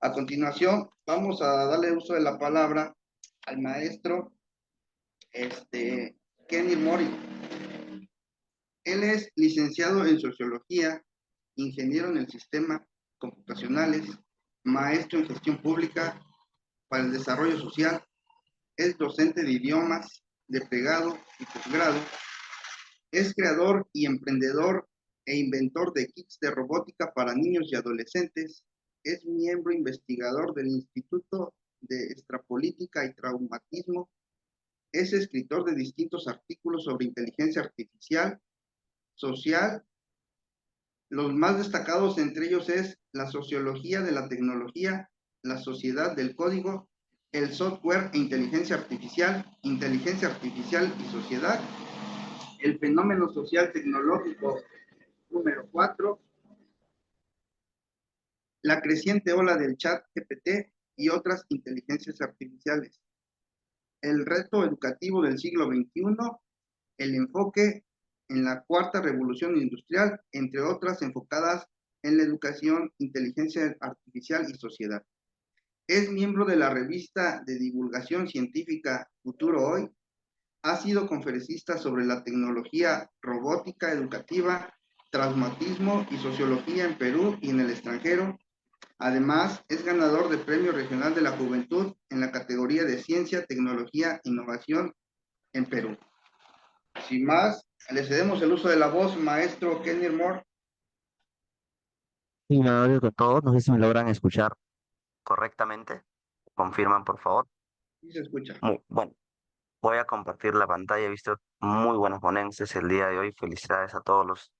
A continuación, vamos a darle uso de la palabra al maestro Kenny Mori. Él es licenciado en Sociología, ingeniero en el sistema computacionales, maestro en gestión pública para el desarrollo social, es docente de idiomas de pregrado y posgrado, es creador y emprendedor e inventor de kits de robótica para niños y adolescentes, es miembro investigador del Instituto de Extrapolítica y Traumatismo, es escritor de distintos artículos sobre inteligencia artificial, social. Los más destacados entre ellos es la sociología de la tecnología, la sociedad del código, el software e inteligencia artificial y sociedad, el fenómeno social tecnológico número 4, la creciente ola del chat GPT y otras inteligencias artificiales, el reto educativo del siglo XXI, el enfoque en la cuarta revolución industrial, entre otras enfocadas en la educación, inteligencia artificial y sociedad. Es miembro de la revista de divulgación científica Futuro Hoy. Ha sido conferencista sobre la tecnología robótica educativa, traumatismo y sociología en Perú y en el extranjero. Además, es ganador del Premio Regional de la Juventud en la categoría de Ciencia, Tecnología e Innovación en Perú. Sin más, le cedemos el uso de la voz, maestro Kenny Moore. Sí, me audio con todos, no sé si me logran escuchar correctamente. Confirman, por favor. Sí se escucha. Muy bueno. Voy a compartir la pantalla. He visto muy buenas ponencias el día de hoy. Felicidades a todos los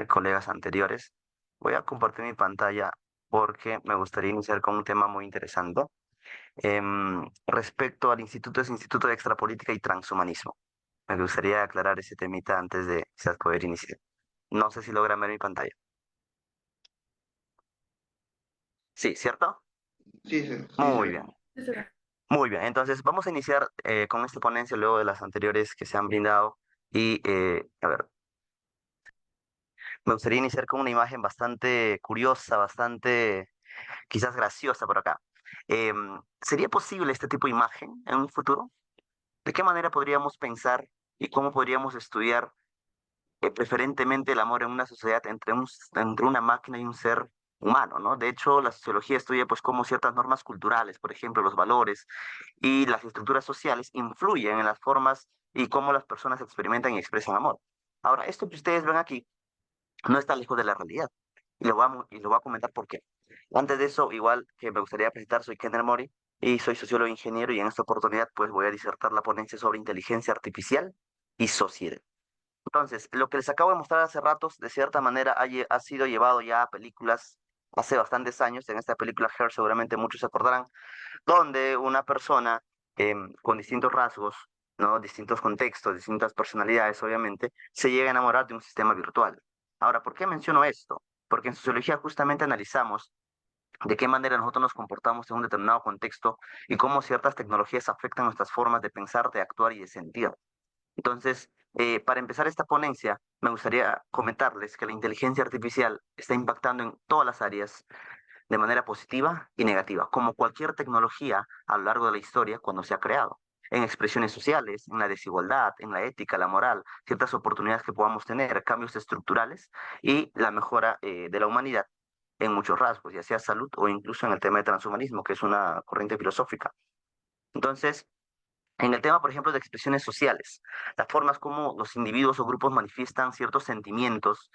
colegas anteriores. Voy a compartir mi pantalla porque me gustaría iniciar con un tema muy interesante respecto al instituto, es Instituto de Extrapolítica y Transhumanismo. Me gustaría aclarar ese temita antes de quizás poder iniciar. No sé si logran ver mi pantalla. Sí, ¿cierto? Sí, sí se Muy ve. bien. Muy bien, entonces vamos a iniciar con esta ponencia luego de las anteriores que se han brindado y, a ver, me gustaría iniciar con una imagen bastante curiosa, bastante quizás graciosa por acá. ¿Sería posible este tipo de imagen en un futuro? ¿De qué manera podríamos pensar y cómo podríamos estudiar preferentemente el amor en una sociedad entre una máquina y un ser humano, ¿no? De hecho, la sociología estudia pues cómo ciertas normas culturales, por ejemplo, los valores y las estructuras sociales influyen en las formas y cómo las personas experimentan y expresan amor. Ahora, esto que ustedes ven aquí no está lejos de la realidad. Y lo voy a comentar por qué. Antes de eso, igual que me gustaría presentar, soy Kenner Mori y soy sociólogo e ingeniero y en esta oportunidad pues voy a disertar la ponencia sobre inteligencia artificial y sociedad. Entonces, lo que les acabo de mostrar hace ratos, de cierta manera, ha sido llevado ya a películas hace bastantes años. En esta película Her, seguramente muchos se acordarán, donde una persona con distintos rasgos, ¿no? Distintos contextos, distintas personalidades, obviamente, se llega a enamorar de un sistema virtual. Ahora, ¿por qué menciono esto? Porque en sociología justamente analizamos de qué manera nosotros nos comportamos en un determinado contexto y cómo ciertas tecnologías afectan nuestras formas de pensar, de actuar y de sentir. Entonces, para empezar esta ponencia, me gustaría comentarles que la inteligencia artificial está impactando en todas las áreas de manera positiva y negativa, como cualquier tecnología a lo largo de la historia cuando se ha creado, en expresiones sociales, en la desigualdad, en la ética, la moral, ciertas oportunidades que podamos tener, cambios estructurales y la mejora de la humanidad en muchos rasgos, ya sea salud o incluso en el tema de transhumanismo, que es una corriente filosófica. Entonces, en el tema, por ejemplo, de expresiones sociales, las formas como los individuos o grupos manifiestan ciertos sentimientos,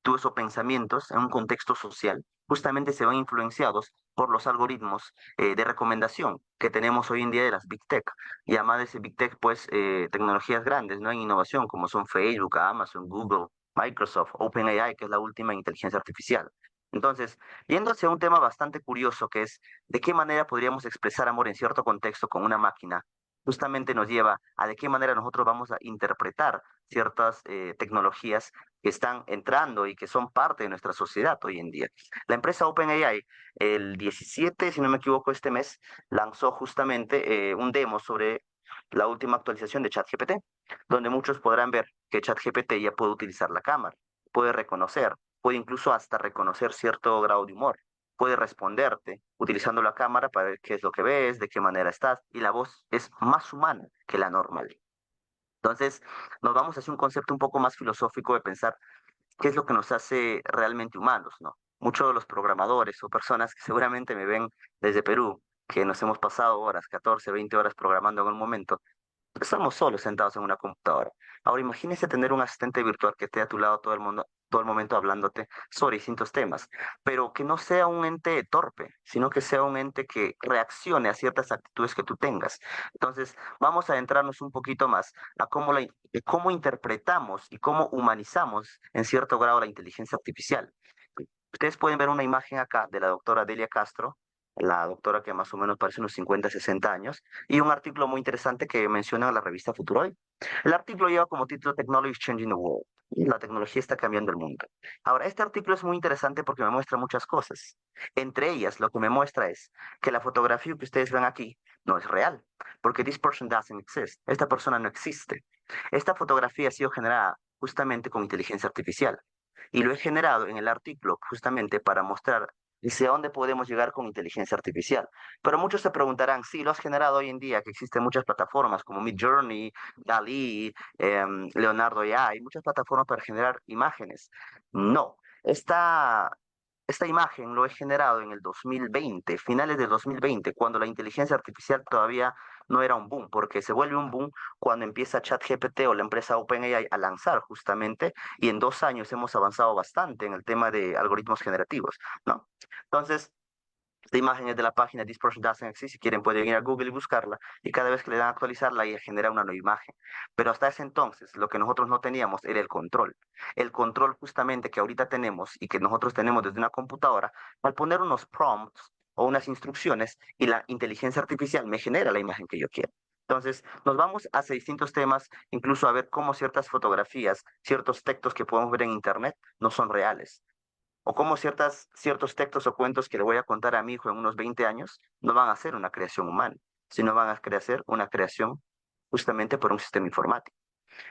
o pensamientos en un contexto social, justamente se ven influenciados por los algoritmos de recomendación que tenemos hoy en día de las Big Tech. Y además de ese Big Tech, pues tecnologías grandes, ¿no? En innovación, como son Facebook, Amazon, Google, Microsoft, OpenAI, que es la última inteligencia artificial. Entonces, yendo hacia un tema bastante curioso que es de qué manera podríamos expresar amor en cierto contexto con una máquina, justamente nos lleva a de qué manera nosotros vamos a interpretar ciertas tecnologías que están entrando y que son parte de nuestra sociedad hoy en día. La empresa OpenAI, el 17, si no me equivoco, este mes, lanzó justamente un demo sobre la última actualización de ChatGPT, donde muchos podrán ver que ChatGPT ya puede utilizar la cámara, puede reconocer, puede incluso hasta reconocer cierto grado de humor, puede responderte utilizando la cámara para ver qué es lo que ves, de qué manera estás, y la voz es más humana que la normal. Entonces, nos vamos hacia un concepto un poco más filosófico de pensar qué es lo que nos hace realmente humanos, ¿no? Muchos de los programadores o personas que seguramente me ven desde Perú, que nos hemos pasado horas, 14, 20 horas programando en un momento, estamos solos sentados en una computadora. Ahora imagínese tener un asistente virtual que esté a tu lado todo el mundo, todo el momento hablándote sobre distintos temas, pero que no sea un ente torpe, sino que sea un ente que reaccione a ciertas actitudes que tú tengas. Entonces, vamos a adentrarnos un poquito más a cómo interpretamos y cómo humanizamos en cierto grado la inteligencia artificial. Ustedes pueden ver una imagen acá de la doctora Delia Castro, la doctora que más o menos parece unos 50, 60 años, y un artículo muy interesante que menciona la revista Futuroid. El artículo lleva como título Technology is Changing the World. Y la tecnología está cambiando el mundo. Ahora, este artículo es muy interesante porque me muestra muchas cosas. Entre ellas, lo que me muestra es que la fotografía que ustedes ven aquí no es real, porque this person doesn't exist. Esta persona no existe. Esta fotografía ha sido generada justamente con inteligencia artificial. Y lo he generado en el artículo justamente para mostrar hacia dónde podemos llegar con inteligencia artificial. Pero muchos se preguntarán, sí, lo has generado hoy en día, que existen muchas plataformas como Midjourney, DALL-E, Leonardo AI, muchas plataformas para generar imágenes. No, esta imagen lo he generado en el 2020, finales del 2020, cuando la inteligencia artificial todavía no era un boom, porque se vuelve un boom cuando empieza ChatGPT o la empresa OpenAI a lanzar justamente, y en 2 años hemos avanzado bastante en el tema de algoritmos generativos, ¿no? Entonces, esta imagen es de la página This Person Doesn't Exist. Si quieren, pueden ir a Google y buscarla. Y cada vez que le dan a actualizarla, ella genera una nueva imagen. Pero hasta ese entonces, lo que nosotros no teníamos era el control. El control justamente que ahorita tenemos y que nosotros tenemos desde una computadora, al poner unos prompts o unas instrucciones y la inteligencia artificial me genera la imagen que yo quiero. Entonces, nos vamos hacia distintos temas, incluso a ver cómo ciertas fotografías, ciertos textos que podemos ver en Internet no son reales o cómo ciertos textos o cuentos que le voy a contar a mi hijo en unos 20 años no van a ser una creación humana, sino van a ser una creación justamente por un sistema informático.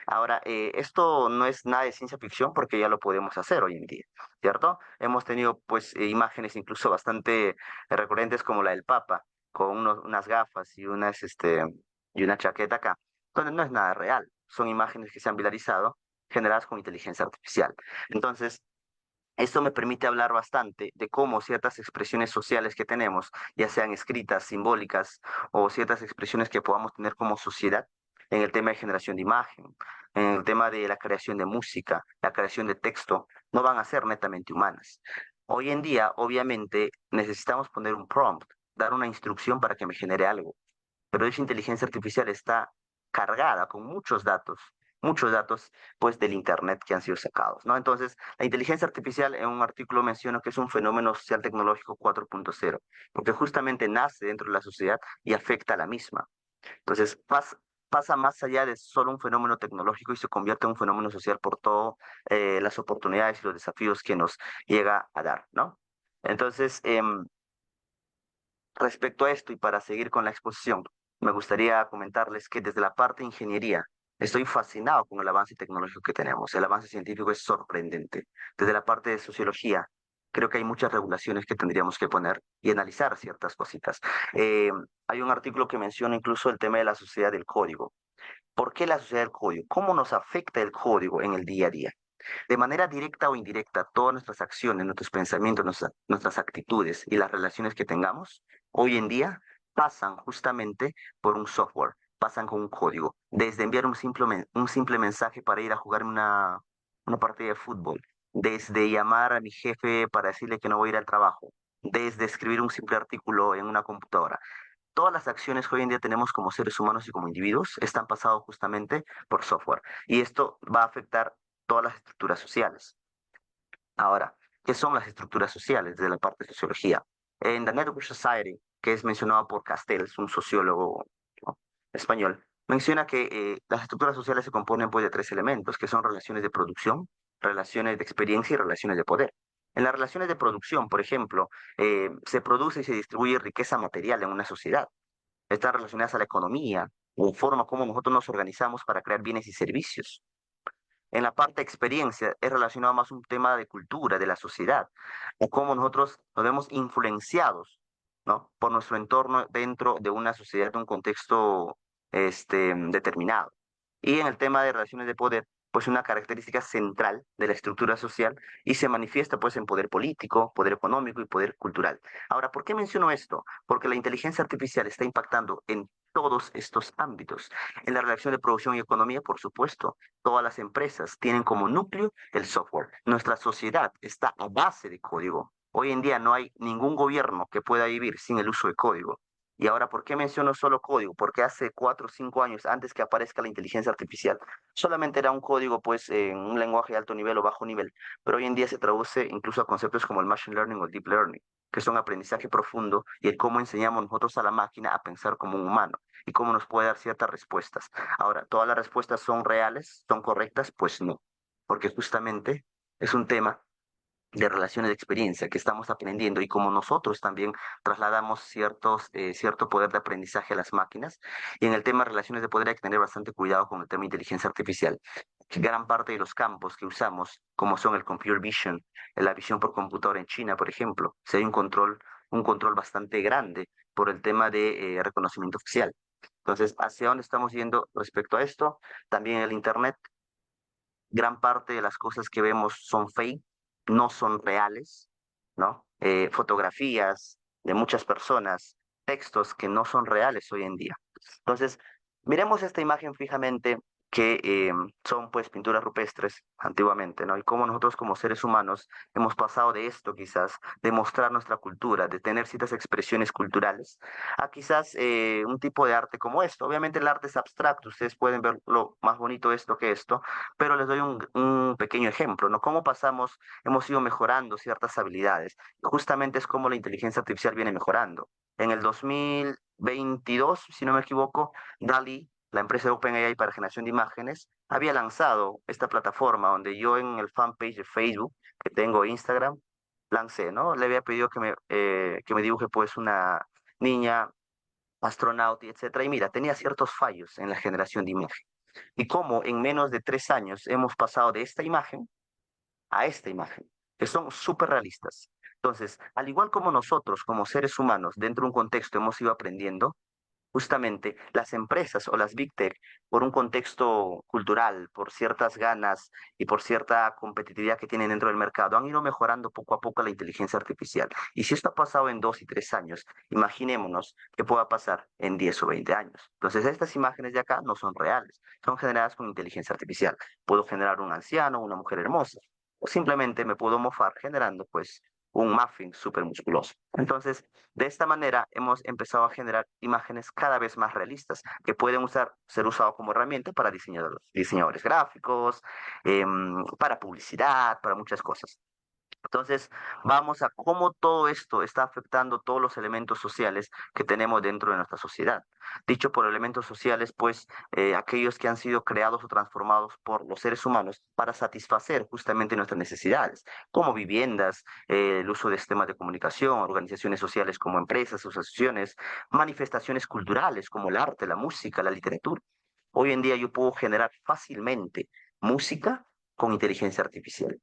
Ahora, esto no es nada de ciencia ficción porque ya lo podemos hacer hoy en día, ¿cierto? Hemos tenido pues imágenes incluso bastante recurrentes como la del Papa, con unas gafas y una chaqueta acá, donde no es nada real, son imágenes que se han viralizado generadas con inteligencia artificial. Entonces, esto me permite hablar bastante de cómo ciertas expresiones sociales que tenemos, ya sean escritas, simbólicas o ciertas expresiones que podamos tener como sociedad, en el tema de generación de imagen, en el tema de la creación de música, la creación de texto, no van a ser netamente humanas. Hoy en día, obviamente, necesitamos poner un prompt, dar una instrucción para que me genere algo, pero esa inteligencia artificial está cargada con muchos datos pues del Internet que han sido sacados, ¿no? Entonces, la inteligencia artificial en un artículo menciona que es un fenómeno social tecnológico 4.0, porque justamente nace dentro de la sociedad y afecta a la misma. Entonces, pasa más allá de solo un fenómeno tecnológico y se convierte en un fenómeno social por todas las oportunidades y los desafíos que nos llega a dar, ¿no? Entonces, respecto a esto y para seguir con la exposición, me gustaría comentarles que desde la parte de ingeniería estoy fascinado con el avance tecnológico que tenemos. El avance científico es sorprendente. Desde la parte de sociología, creo que hay muchas regulaciones que tendríamos que poner y analizar ciertas cositas. Eh, Hay un artículo que menciona incluso el tema de la sociedad del código. ¿Por qué la sociedad del código? ¿Cómo nos afecta el código en el día a día? De manera directa o indirecta, todas nuestras acciones, nuestros pensamientos, nuestras actitudes y las relaciones que tengamos hoy en día pasan justamente por un software, pasan con un código. Desde enviar un simple mensaje para ir a jugar una partida de fútbol, desde llamar a mi jefe para decirle que no voy a ir al trabajo, desde escribir un simple artículo en una computadora. Todas las acciones que hoy en día tenemos como seres humanos y como individuos están pasadas justamente por software. Y esto va a afectar todas las estructuras sociales. Ahora, ¿qué son las estructuras sociales desde la parte de sociología? En The Network Society, que es mencionado por Castells, un sociólogo, ¿no?, español, menciona que las estructuras sociales se componen pues, de tres elementos, que son relaciones de producción, relaciones de experiencia y relaciones de poder. En las relaciones de producción, por ejemplo, se produce y se distribuye riqueza material en una sociedad. Están relacionadas a la economía, o forma como nosotros nos organizamos para crear bienes y servicios. En la parte de experiencia es relacionado más a un tema de cultura, de la sociedad, o cómo nosotros nos vemos influenciados, ¿no? Por nuestro entorno dentro de una sociedad, de un contexto determinado. Y en el tema de relaciones de poder, pues una característica central de la estructura social y se manifiesta pues en poder político, poder económico y poder cultural. Ahora, ¿por qué menciono esto? Porque la inteligencia artificial está impactando en todos estos ámbitos. En la relación de producción y economía, por supuesto, todas las empresas tienen como núcleo el software. Nuestra sociedad está a base de código. Hoy en día no hay ningún gobierno que pueda vivir sin el uso de código. Y ahora, ¿por qué menciono solo código? Porque hace 4 o 5 años, antes que aparezca la inteligencia artificial, solamente era un código, pues, en un lenguaje de alto nivel o bajo nivel. Pero hoy en día se traduce incluso a conceptos como el machine learning o el deep learning, que son aprendizaje profundo y el cómo enseñamos nosotros a la máquina a pensar como un humano y cómo nos puede dar ciertas respuestas. Ahora, ¿todas las respuestas son reales? ¿Son correctas? Pues no, porque justamente es un tema de relaciones de experiencia que estamos aprendiendo y como nosotros también trasladamos cierto poder de aprendizaje a las máquinas. Y en el tema de relaciones de poder hay que tener bastante cuidado con el tema de inteligencia artificial. Que gran parte de los campos que usamos, como son el computer vision, la visión por computadora en China, por ejemplo, si hay un control bastante grande por el tema de reconocimiento facial. Entonces, ¿hacia dónde estamos yendo respecto a esto? También el Internet, gran parte de las cosas que vemos son fake, no son reales, ¿no? Fotografías de muchas personas, textos que no son reales hoy en día. Entonces, miremos esta imagen fijamente que son pues pinturas rupestres antiguamente, ¿no? Y cómo nosotros como seres humanos hemos pasado de esto quizás, de mostrar nuestra cultura, de tener ciertas expresiones culturales, a quizás un tipo de arte como esto. Obviamente el arte es abstracto, ustedes pueden ver lo más bonito esto que esto, pero les doy un pequeño ejemplo, ¿no? Cómo hemos ido mejorando ciertas habilidades. Justamente es como la inteligencia artificial viene mejorando. En el 2022, si no me equivoco, DALI, la empresa de OpenAI para generación de imágenes, había lanzado esta plataforma donde yo en el fanpage de Facebook que tengo Instagram, lancé, ¿no? Le había pedido que me dibuje pues una niña astronauta, y etcétera. Y mira, tenía ciertos fallos en la generación de imagen y cómo en menos de 3 años hemos pasado de esta imagen a esta imagen, que son súper realistas. Entonces, al igual como nosotros, como seres humanos, dentro de un contexto hemos ido aprendiendo, justamente las empresas o las Big Tech, por un contexto cultural, por ciertas ganas y por cierta competitividad que tienen dentro del mercado, han ido mejorando poco a poco la inteligencia artificial. Y si esto ha pasado en 2 y 3 años, imaginémonos qué pueda pasar en 10 o 20 años. Entonces, estas imágenes de acá no son reales, son generadas con inteligencia artificial. Puedo generar un anciano, una mujer hermosa, o simplemente me puedo mofar generando, pues, un muffin súper musculoso. Entonces, de esta manera hemos empezado a generar imágenes cada vez más realistas que pueden ser usados como herramienta para diseñadores gráficos, para publicidad, para muchas cosas. Entonces, vamos a cómo todo esto está afectando todos los elementos sociales que tenemos dentro de nuestra sociedad. Dicho por elementos sociales, pues aquellos que han sido creados o transformados por los seres humanos para satisfacer justamente nuestras necesidades, como viviendas, el uso de sistemas de comunicación, organizaciones sociales como empresas, asociaciones, manifestaciones culturales como el arte, la música, la literatura. Hoy en día yo puedo generar fácilmente música con inteligencia artificial.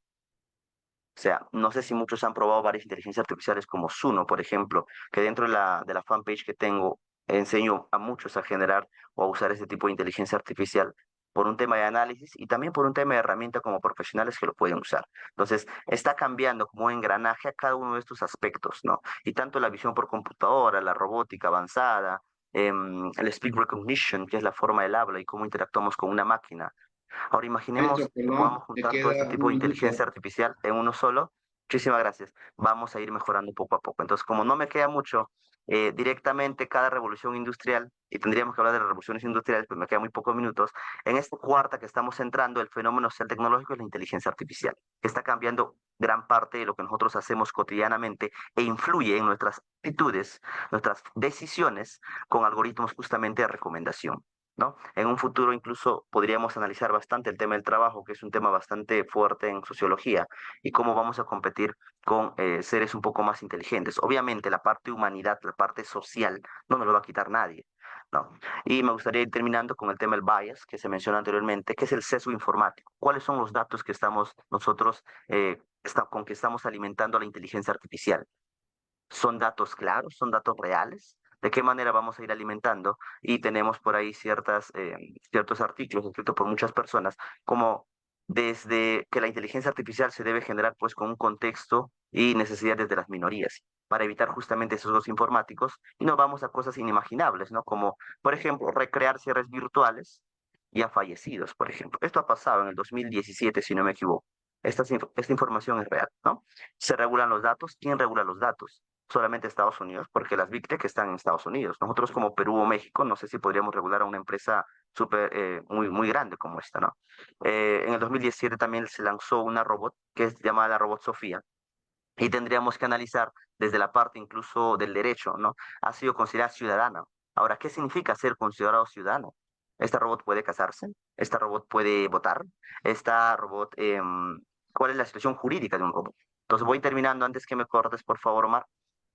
O sea, no sé si muchos han probado varias inteligencias artificiales como Suno, por ejemplo, que dentro de la fanpage que tengo enseño a muchos a generar o a usar este tipo de inteligencia artificial por un tema de análisis y también por un tema de herramienta como profesionales que lo pueden usar. Entonces, está cambiando como un engranaje a cada uno de estos aspectos, ¿no? Y tanto la visión por computadora, la robótica avanzada, el speech recognition, que es la forma del habla y cómo interactuamos con una máquina. Ahora Maestro, imaginemos que perdón, podamos te juntar todo este queda tipo un de inteligencia minuto. artificial en uno solo. Muchísimas gracias. Vamos a ir mejorando poco a poco. Entonces, como no me queda mucho directamente cada revolución industrial, y tendríamos que hablar de las revoluciones industriales, pues me quedan muy pocos minutos, en esta cuarta que estamos entrando, el fenómeno social tecnológico es la inteligencia artificial, que está cambiando gran parte de lo que nosotros hacemos cotidianamente e influye en nuestras actitudes, nuestras decisiones con algoritmos justamente de recomendación. ¿No? En un futuro incluso podríamos analizar bastante el tema del trabajo, que es un tema bastante fuerte en sociología, y cómo vamos a competir con seres un poco más inteligentes. Obviamente la parte humanidad, la parte social, no nos lo va a quitar nadie, ¿no? Y me gustaría ir terminando con el tema del bias que se mencionó anteriormente, que es el sesgo informático. ¿Cuáles son los datos que estamos nosotros, con que estamos alimentando la inteligencia artificial? ¿Son datos claros? ¿Son datos reales? ¿De qué manera vamos a ir alimentando? Y tenemos por ahí ciertos artículos escritos por muchas personas, como desde que la inteligencia artificial se debe generar pues con un contexto y necesidades de las minorías, para evitar justamente esos dos informáticos, y nos vamos a cosas inimaginables, ¿no? Como, por ejemplo, recrear cierres virtuales ya fallecidos, por ejemplo. Esto ha pasado en el 2017, si no me equivoco. Esta información es real, ¿no? Se regulan los datos. ¿Quién regula los datos? Solamente Estados Unidos, porque las Big Tech están en Estados Unidos. Nosotros como Perú o México, no sé si podríamos regular a una empresa muy grande como esta, ¿no? En el 2017 también se lanzó una robot que es llamada la robot Sofía, y tendríamos que analizar desde la parte incluso del derecho, ¿no? Ha sido considerada ciudadana. Ahora, ¿qué significa ser considerado ciudadano? ¿Esta robot puede casarse? ¿Esta robot puede votar? ¿Esta robot, cuál es la situación jurídica de un robot? Entonces voy terminando antes que me cortes, por favor, Omar,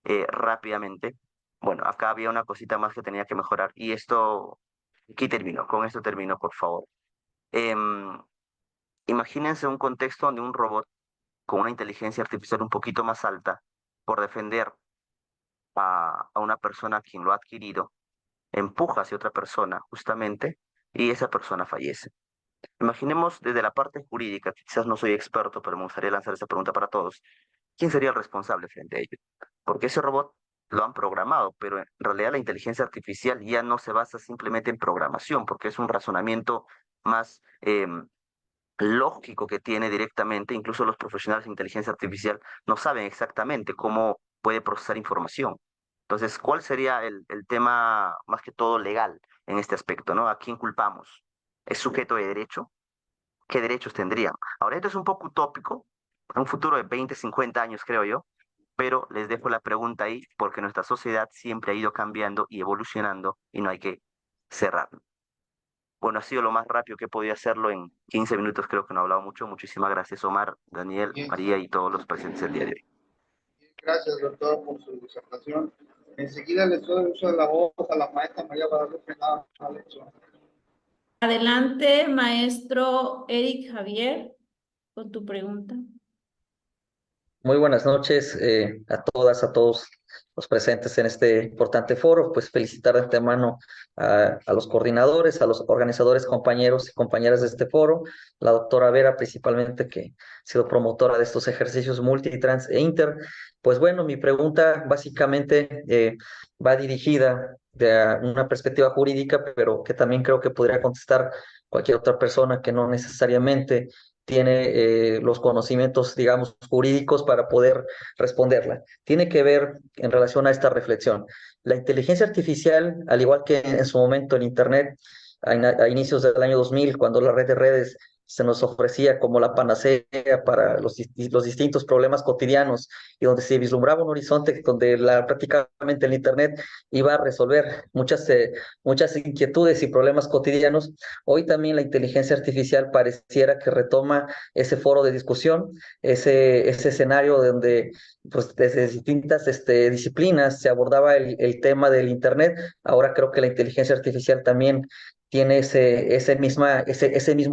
rápidamente. Bueno, acá había una cosita más que tenía que mejorar y aquí termino, con esto termino, por favor. Em, Imagínense un contexto donde un robot con una inteligencia artificial un poquito más alta, por defender a una persona a quien lo ha adquirido, empuja hacia otra persona justamente y esa persona fallece. Imaginemos desde la parte jurídica, quizás no soy experto, pero me gustaría lanzar esa pregunta para todos. ¿Quién sería el responsable frente a ello? Porque ese robot lo han programado, pero en realidad la inteligencia artificial ya no se basa simplemente en programación, porque es un razonamiento más lógico que tiene directamente. Incluso los profesionales de inteligencia artificial no saben exactamente cómo puede procesar información. Entonces, ¿cuál sería el tema más que todo legal en este aspecto, ¿no? ¿A quién culpamos? ¿Es sujeto de derecho? ¿Qué derechos tendrían? Ahora, esto es un poco utópico, en un futuro de 20, 50 años, creo yo, pero les dejo la pregunta ahí porque nuestra sociedad siempre ha ido cambiando y evolucionando y no hay que cerrarlo. Bueno, ha sido lo más rápido que he podido hacerlo en 15 minutos, creo que no he hablado mucho. Muchísimas gracias, Omar, Daniel, Bien, María y todos los presentes el día de hoy. gracias, doctor, por su disertación. Enseguida le doy uso de la voz a la maestra María Guadalupe Nava Lección. Adelante, maestro Eric Javier, con tu pregunta. Muy buenas noches a todas, a todos los presentes en este importante foro. Pues felicitar de antemano a los coordinadores, a los organizadores, compañeros y compañeras de este foro, la doctora Vera principalmente, que ha sido promotora de estos ejercicios multi, trans e inter. Pues bueno, mi pregunta básicamente va dirigida de una perspectiva jurídica, pero que también creo que podría contestar cualquier otra persona que no necesariamente tiene los conocimientos, digamos, jurídicos para poder responderla. Tiene que ver en relación a esta reflexión. La inteligencia artificial, al igual que en su momento en Internet, a inicios del año 2000, cuando la red de redes se nos ofrecía como la panacea para los distintos problemas cotidianos y donde se vislumbraba un horizonte donde prácticamente el Internet iba a resolver muchas inquietudes y problemas cotidianos. Hoy también la inteligencia artificial pareciera que retoma ese foro de discusión, ese escenario donde pues, desde distintas disciplinas se abordaba el tema del Internet. Ahora creo que la inteligencia artificial también tiene ese mismo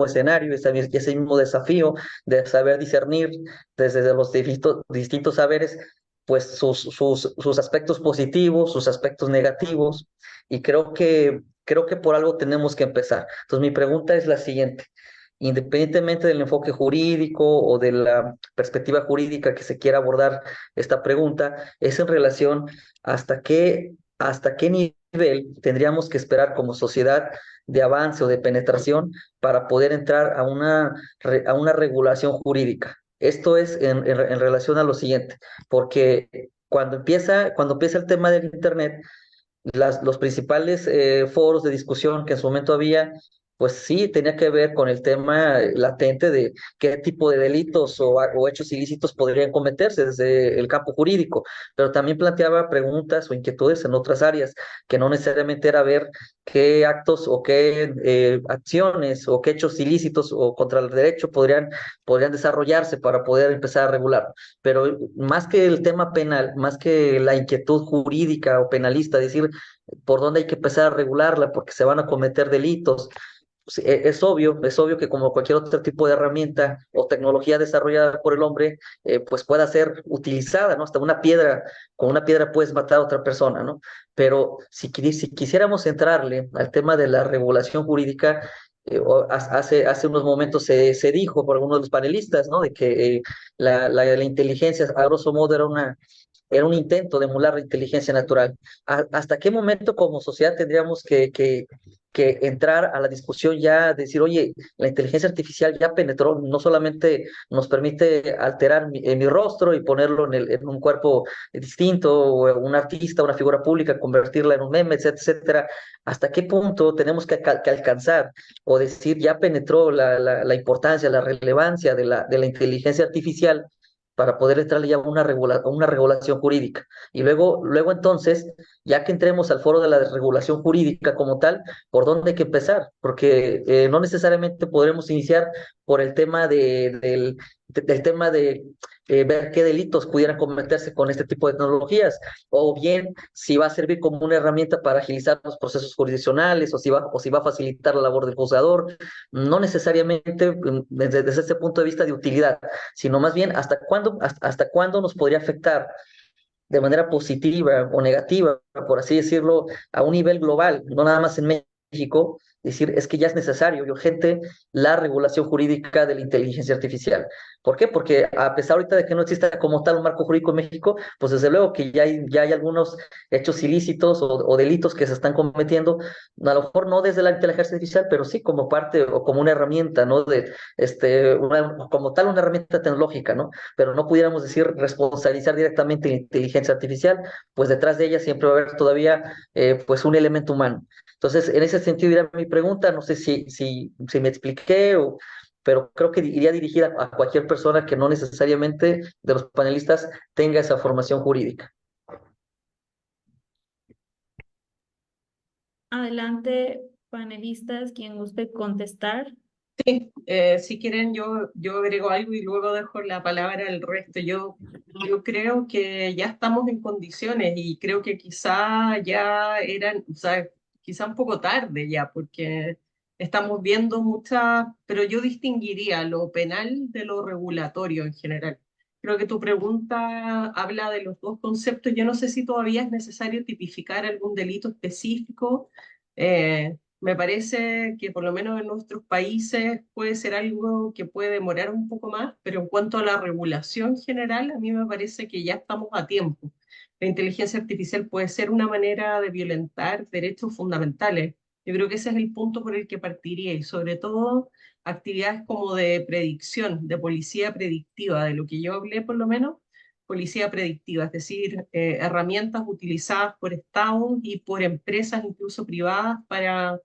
escenario, ese mismo desafío de saber discernir desde los distintos saberes, pues sus aspectos positivos, sus aspectos negativos, y creo que por algo tenemos que empezar. Entonces, mi pregunta es la siguiente. Independientemente del enfoque jurídico o de la perspectiva jurídica que se quiera abordar esta pregunta, es en relación hasta qué nivel tendríamos que esperar como sociedad de avance o de penetración para poder entrar a una regulación jurídica. Esto es en relación a lo siguiente, porque cuando empieza el tema del Internet, los principales foros de discusión que en su momento había, pues sí, tenía que ver con el tema latente de qué tipo de delitos o hechos ilícitos podrían cometerse desde el campo jurídico, pero también planteaba preguntas o inquietudes en otras áreas, que no necesariamente era ver qué actos o qué acciones o qué hechos ilícitos o contra el derecho podrían desarrollarse para poder empezar a regular. Pero más que el tema penal, más que la inquietud jurídica o penalista, decir por dónde hay que empezar a regularla, porque se van a cometer delitos. Sí, es obvio que como cualquier otro tipo de herramienta o tecnología desarrollada por el hombre, pues pueda ser utilizada, ¿no? Hasta una piedra, con una piedra puedes matar a otra persona, ¿no? Pero si quisiéramos entrarle al tema de la regulación jurídica, hace unos momentos se dijo por algunos de los panelistas, ¿no? De que la inteligencia, a grosso modo, era un intento de emular la inteligencia natural. ¿Hasta qué momento como sociedad tendríamos que entrar a la discusión ya, decir, oye, la inteligencia artificial ya penetró, no solamente nos permite alterar mi rostro y ponerlo en un cuerpo distinto, o un artista, una figura pública, convertirla en un meme, etcétera, etcétera? ¿Hasta qué punto tenemos que alcanzar o decir ya penetró la importancia, la relevancia de la inteligencia artificial para poder entrarle ya a una regulación jurídica? Y luego entonces, ya que entremos al foro de la regulación jurídica como tal, ¿por dónde hay que empezar? Porque no necesariamente podremos iniciar por el tema del tema de ver qué delitos pudieran cometerse con este tipo de tecnologías, o bien si va a servir como una herramienta para agilizar los procesos jurisdiccionales, o si va a facilitar la labor del juzgador. No necesariamente desde ese punto de vista de utilidad, sino más bien hasta cuándo nos podría afectar de manera positiva o negativa, por así decirlo, a un nivel global, no nada más en México, decir, es que ya es necesario y urgente la regulación jurídica de la inteligencia artificial. ¿Por qué? Porque a pesar ahorita de que no exista como tal un marco jurídico en México, pues desde luego que ya hay algunos hechos ilícitos o delitos que se están cometiendo, a lo mejor no desde la inteligencia artificial, pero sí como parte o como una herramienta, ¿no? Como tal una herramienta tecnológica, ¿no? Pero no pudiéramos decir responsabilizar directamente la inteligencia artificial, pues detrás de ella siempre va a haber todavía pues un elemento humano. Entonces, en ese sentido iría mi pregunta, no sé si me expliqué, pero creo que iría dirigida a cualquier persona que no necesariamente de los panelistas tenga esa formación jurídica. Adelante, panelistas, quien guste contestar. Sí, si quieren yo agrego algo y luego dejo la palabra al resto. Yo creo que ya estamos en condiciones y creo que quizá ya eran, o sea, quizá un poco tarde ya, porque estamos viendo muchas, pero yo distinguiría lo penal de lo regulatorio en general. Creo que tu pregunta habla de los dos conceptos. Yo no sé si todavía es necesario tipificar algún delito específico. Me parece que por lo menos en nuestros países puede ser algo que puede demorar un poco más, pero en cuanto a la regulación general, a mí me parece que ya estamos a tiempo. La inteligencia artificial puede ser una manera de violentar derechos fundamentales. Yo creo que ese es el punto por el que partiría y sobre todo actividades como de predicción, de policía predictiva, de lo que yo hablé por lo menos, policía predictiva, es decir, herramientas utilizadas por estados y por empresas incluso privadas para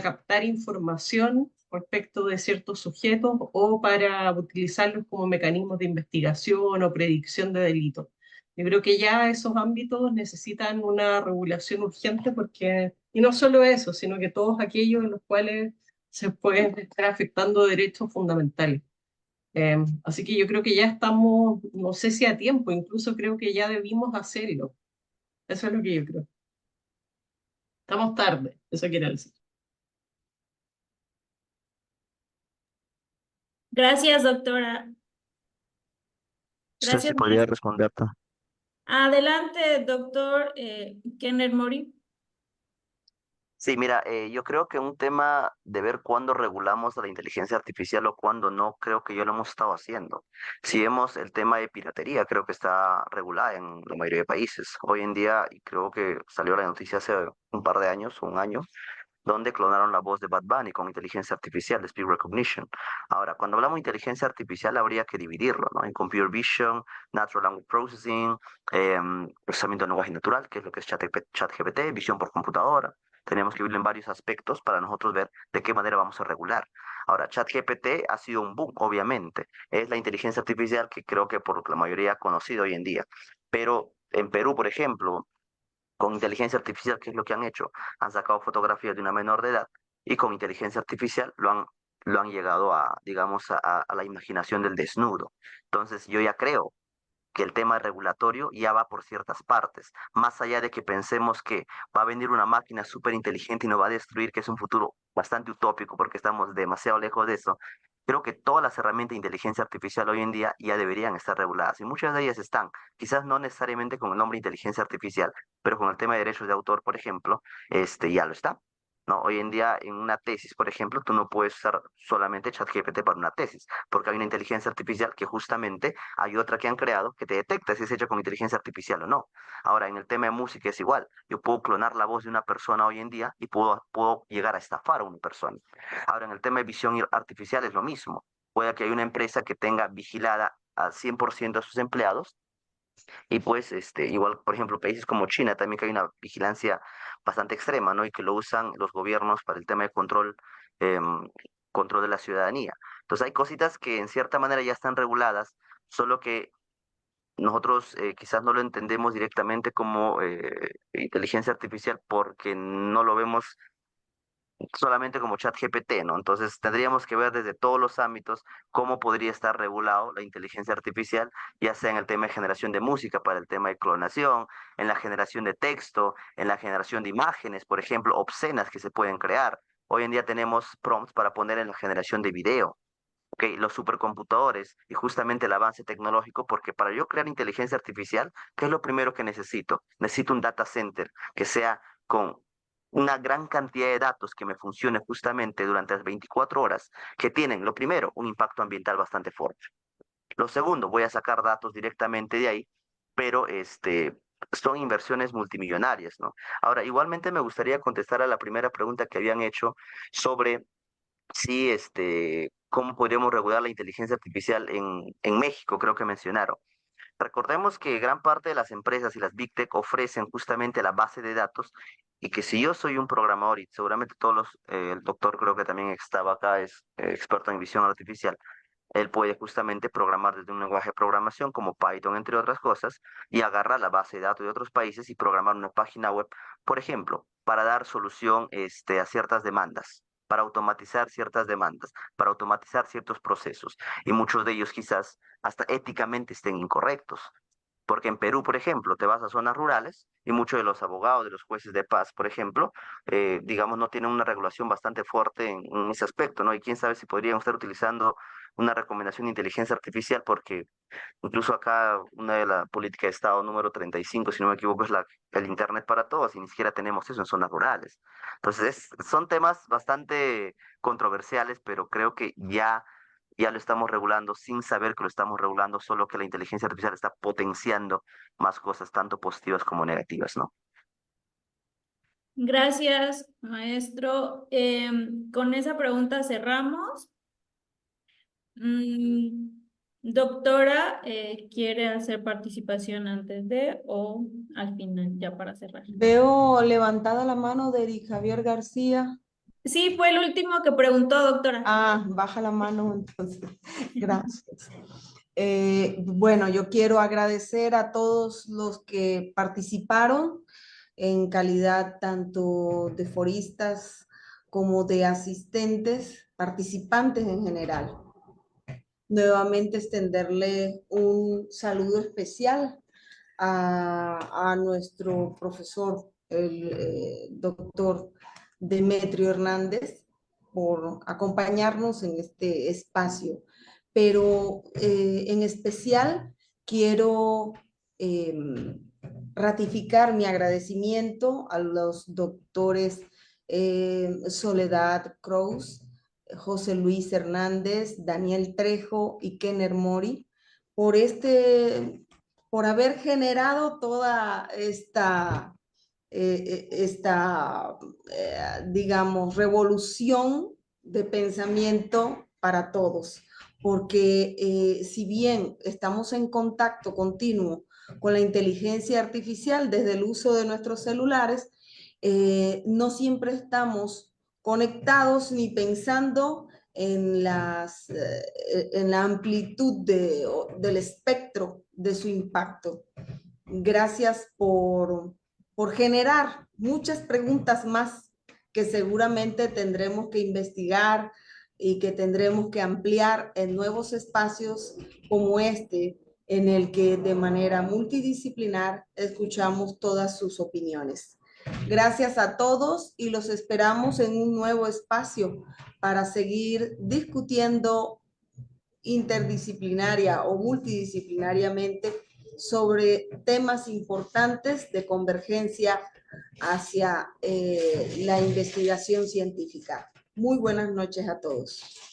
captar información respecto de ciertos sujetos o para utilizarlos como mecanismos de investigación o predicción de delitos. Yo creo que ya esos ámbitos necesitan una regulación urgente porque, y no solo eso, sino que todos aquellos en los cuales se pueden estar afectando derechos fundamentales. Así que yo creo que ya estamos, no sé si a tiempo, incluso creo que ya debimos hacerlo. Eso es lo que yo creo. Estamos tarde, eso quiere decir. Gracias, doctora. No sé Gracias, si podría maestra. responderte. Adelante, doctor Kenner Mori. Sí, mira, yo creo que un tema de ver cuándo regulamos a la inteligencia artificial o cuándo no, creo que ya lo hemos estado haciendo. Si vemos el tema de piratería, creo que está regulada en la mayoría de países. Hoy en día, y creo que salió la noticia hace un par de años o un año, donde clonaron la voz de Bad Bunny con inteligencia artificial, de speech recognition. Ahora, cuando hablamos de inteligencia artificial, habría que dividirlo, ¿no? En computer vision, natural language processing, procesamiento de lenguaje natural, que es lo que es ChatGPT, visión por computadora. Tenemos que dividirlo en varios aspectos para nosotros ver de qué manera vamos a regular. Ahora, ChatGPT ha sido un boom, obviamente. Es la inteligencia artificial que creo que por la mayoría ha conocido hoy en día. Pero en Perú, por ejemplo, con inteligencia artificial, ¿qué es lo que han hecho? Han sacado fotografías de una menor de edad y con inteligencia artificial lo han llegado a, digamos, a la imaginación del desnudo. Entonces, yo ya creo que el tema regulatorio ya va por ciertas partes, más allá de que pensemos que va a venir una máquina súper inteligente y nos va a destruir, que es un futuro bastante utópico porque estamos demasiado lejos de eso. Creo que todas las herramientas de inteligencia artificial hoy en día ya deberían estar reguladas y muchas de ellas están, quizás no necesariamente con el nombre inteligencia artificial, pero con el tema de derechos de autor, por ejemplo, ya lo está. No, hoy en día en una tesis, por ejemplo, tú no puedes usar solamente ChatGPT para una tesis, porque hay una inteligencia artificial que justamente hay otra que han creado que te detecta si es hecha con inteligencia artificial o no. Ahora, en el tema de música es igual. Yo puedo clonar la voz de una persona hoy en día y puedo llegar a estafar a una persona. Ahora, en el tema de visión artificial es lo mismo. Puede que haya una empresa que tenga vigilada al 100% a sus empleados y pues, igual, por ejemplo, países como China también que hay una vigilancia bastante extrema, ¿no? Y que lo usan los gobiernos para el tema de em, control de la ciudadanía. Entonces hay cositas que en cierta manera ya están reguladas, solo que nosotros quizás no lo entendemos directamente como inteligencia artificial porque no lo vemos solamente como ChatGPT, ¿no? Entonces tendríamos que ver desde todos los ámbitos cómo podría estar regulado la inteligencia artificial, ya sea en el tema de generación de música, para el tema de clonación, en la generación de texto, en la generación de imágenes, por ejemplo, obscenas que se pueden crear. Hoy en día tenemos prompts para poner en la generación de video. Ok, los supercomputadores y justamente el avance tecnológico, porque para yo crear inteligencia artificial, ¿qué es lo primero que necesito? Necesito un data center que sea con una gran cantidad de datos que me funcione justamente durante las 24 horas, que tienen, lo primero, un impacto ambiental bastante fuerte. Lo segundo, voy a sacar datos directamente de ahí, pero son inversiones multimillonarias, ¿no? Ahora, igualmente me gustaría contestar a la primera pregunta que habían hecho sobre sí, cómo podríamos regular la inteligencia artificial en México, creo que mencionaron. Recordemos que gran parte de las empresas y las Big Tech ofrecen justamente la base de datos y que si yo soy un programador y seguramente el doctor creo que también estaba acá, es experto en visión artificial, él puede justamente programar desde un lenguaje de programación como Python, entre otras cosas, y agarrar la base de datos de otros países y programar una página web, por ejemplo, para dar solución a ciertas demandas, para automatizar ciertas demandas, para automatizar ciertos procesos. Y muchos de ellos quizás hasta éticamente estén incorrectos. Porque en Perú, por ejemplo, te vas a zonas rurales y muchos de los abogados, de los jueces de paz, por ejemplo, digamos, no tienen una regulación bastante fuerte en ese aspecto, ¿no? Y quién sabe si podrían estar utilizando una recomendación de inteligencia artificial, porque incluso acá una de la política de Estado número 35, si no me equivoco, es el Internet para todos, y ni siquiera tenemos eso en zonas rurales. Entonces, son temas bastante controversiales, pero creo que ya lo estamos regulando sin saber que lo estamos regulando, solo que la inteligencia artificial está potenciando más cosas, tanto positivas como negativas, ¿no? Gracias, maestro. Con esa pregunta cerramos. Doctora, ¿quiere hacer participación antes de o al final, ya para cerrar? Veo levantada la mano de Eric Javier García. Sí, fue el último que preguntó, doctora. Ah, baja la mano entonces. Gracias. Bueno, yo quiero agradecer a todos los que participaron en calidad tanto de foristas como de asistentes, participantes en general. Nuevamente extenderle un saludo especial a nuestro profesor, el doctor Demetrio Hernández, por acompañarnos en este espacio. Pero en especial quiero ratificar mi agradecimiento a los doctores Soledad Cruz, José Luis Hernández, Daniel Trejo y Kenner Mori por haber generado toda digamos, revolución de pensamiento para todos, porque si bien estamos en contacto continuo con la inteligencia artificial desde el uso de nuestros celulares, no siempre estamos conectados ni pensando en la amplitud del espectro de su impacto. Gracias por generar muchas preguntas más que seguramente tendremos que investigar y que tendremos que ampliar en nuevos espacios como este, en el que de manera multidisciplinar escuchamos todas sus opiniones. Gracias a todos y los esperamos en un nuevo espacio para seguir discutiendo interdisciplinaria o multidisciplinariamente sobre temas importantes de convergencia hacia la investigación científica. Muy buenas noches a todos.